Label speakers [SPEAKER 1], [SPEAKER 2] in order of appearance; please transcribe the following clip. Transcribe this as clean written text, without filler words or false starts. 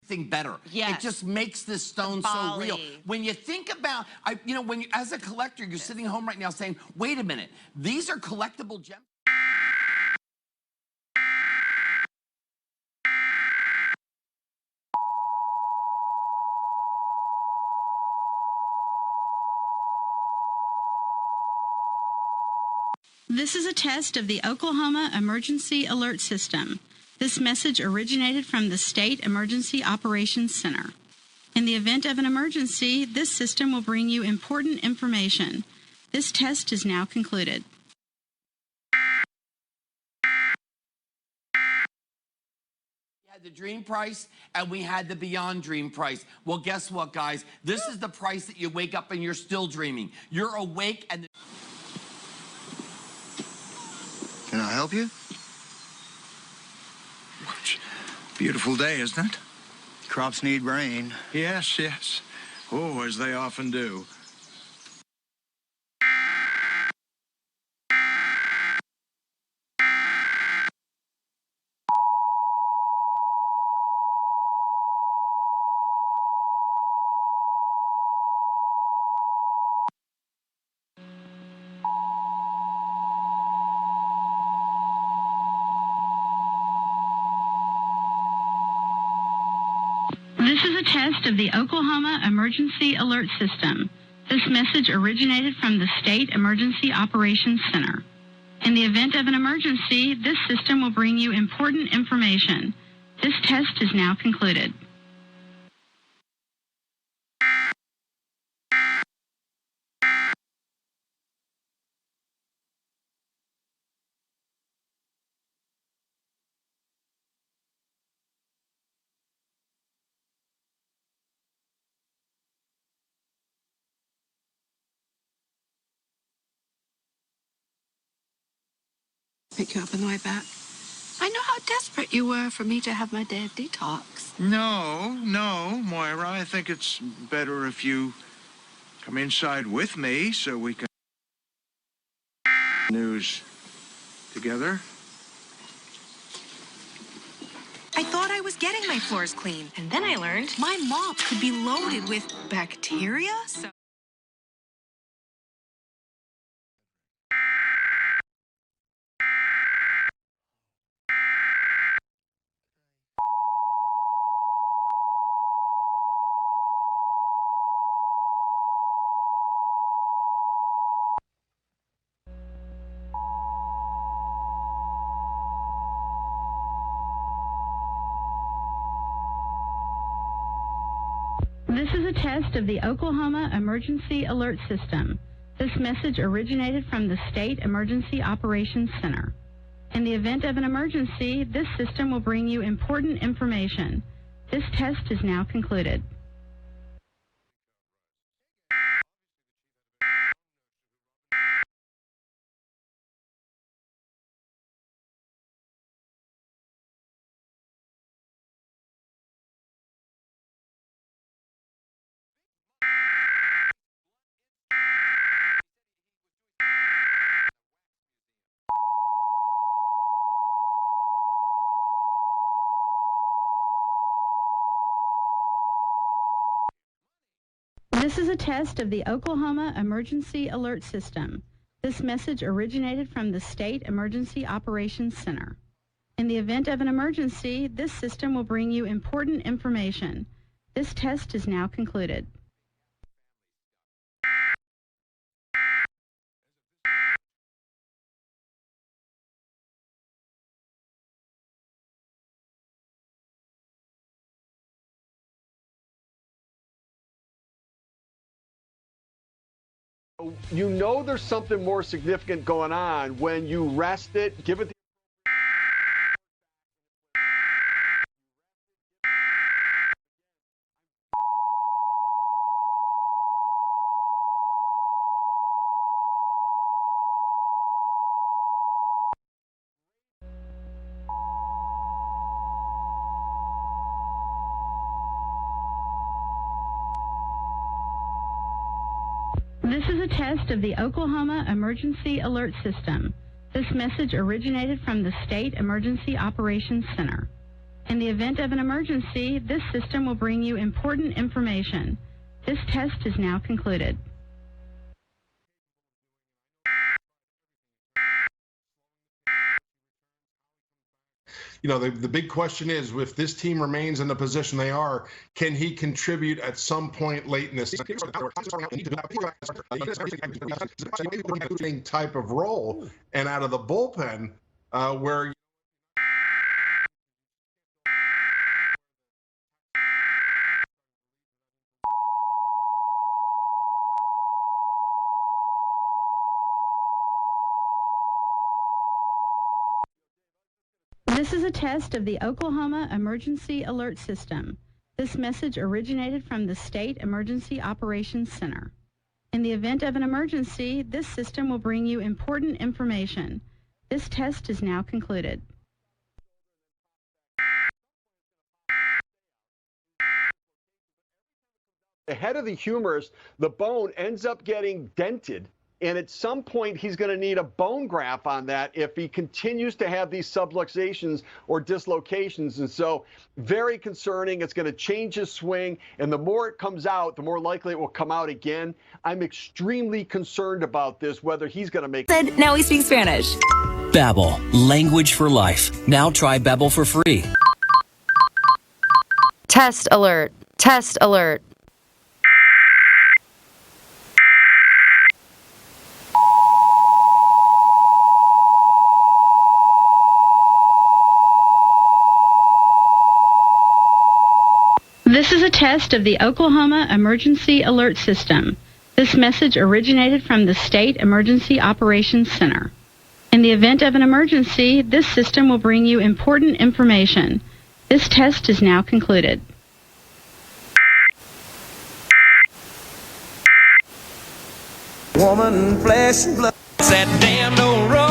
[SPEAKER 1] better.
[SPEAKER 2] Yes.
[SPEAKER 1] It just makes this stone so real. When you think about, when you, as a collector, you're sitting home right now saying, wait a minute, these are collectible gems.
[SPEAKER 3] This is a test of the Oklahoma Emergency Alert System. This message originated from the State Emergency Operations Center. In the event of an emergency, this system will bring you important information. This test is now concluded.
[SPEAKER 1] We had the dream price and we had the beyond dream price. Well, guess what, guys? This is the price that you wake up and you're still dreaming. You're awake and...
[SPEAKER 4] Can I help you?
[SPEAKER 5] Beautiful day, isn't it?
[SPEAKER 4] Crops need rain.
[SPEAKER 5] Yes, yes. Oh, as they often do.
[SPEAKER 3] This is a test of the Oklahoma Emergency Alert System. This message originated from the State Emergency Operations Center. In the event of an emergency, this system will bring you important information. This test is now concluded.
[SPEAKER 6] Pick you up on the way back. I know how desperate you were for me to have my day of detox.
[SPEAKER 5] No, Moira. I think it's better if you come inside with me so we can news together.
[SPEAKER 7] I thought I was getting my floors clean, and then I learned my mop could be loaded with bacteria, so...
[SPEAKER 3] This is a test of the Oklahoma Emergency Alert System. This message originated from the State Emergency Operations Center. In the event of an emergency, this system will bring you important information. This test is now concluded. This is a test of the Oklahoma Emergency Alert System. This message originated from the State Emergency Operations Center. In the event of an emergency, this system will bring you important information. This test is now concluded.
[SPEAKER 8] You know there's something more significant going on when you rest it, give it the
[SPEAKER 3] This is a test of the Oklahoma Emergency Alert System. This message originated from the State Emergency Operations Center. In the event of an emergency, this system will bring you important information. This test is now concluded.
[SPEAKER 2] You know, the big question is, if this team remains in the position they are, can he contribute at some point late in this type of role, and out of the bullpen where
[SPEAKER 3] This is a test of the Oklahoma Emergency Alert System. This message originated from the State Emergency Operations Center. In the event of an emergency, this system will bring you important information. This test is now concluded.
[SPEAKER 8] The head of the humerus, the bone ends up getting dented. And at some point, he's going to need a bone graft on that if he continues to have these subluxations or dislocations. And so, very concerning. It's going to change his swing. And the more it comes out, the more likely it will come out again. I'm extremely concerned about this, whether he's going to make it.
[SPEAKER 9] Now we speak Spanish.
[SPEAKER 10] Babbel, language for life. Now try Babbel for free.
[SPEAKER 9] Test alert. Test alert.
[SPEAKER 3] This is a test of the Oklahoma Emergency Alert System. This message originated from the State Emergency Operations Center. In the event of an emergency, this system will bring you important information. This test is now concluded.
[SPEAKER 10] Woman, flesh and blood. That damn old road.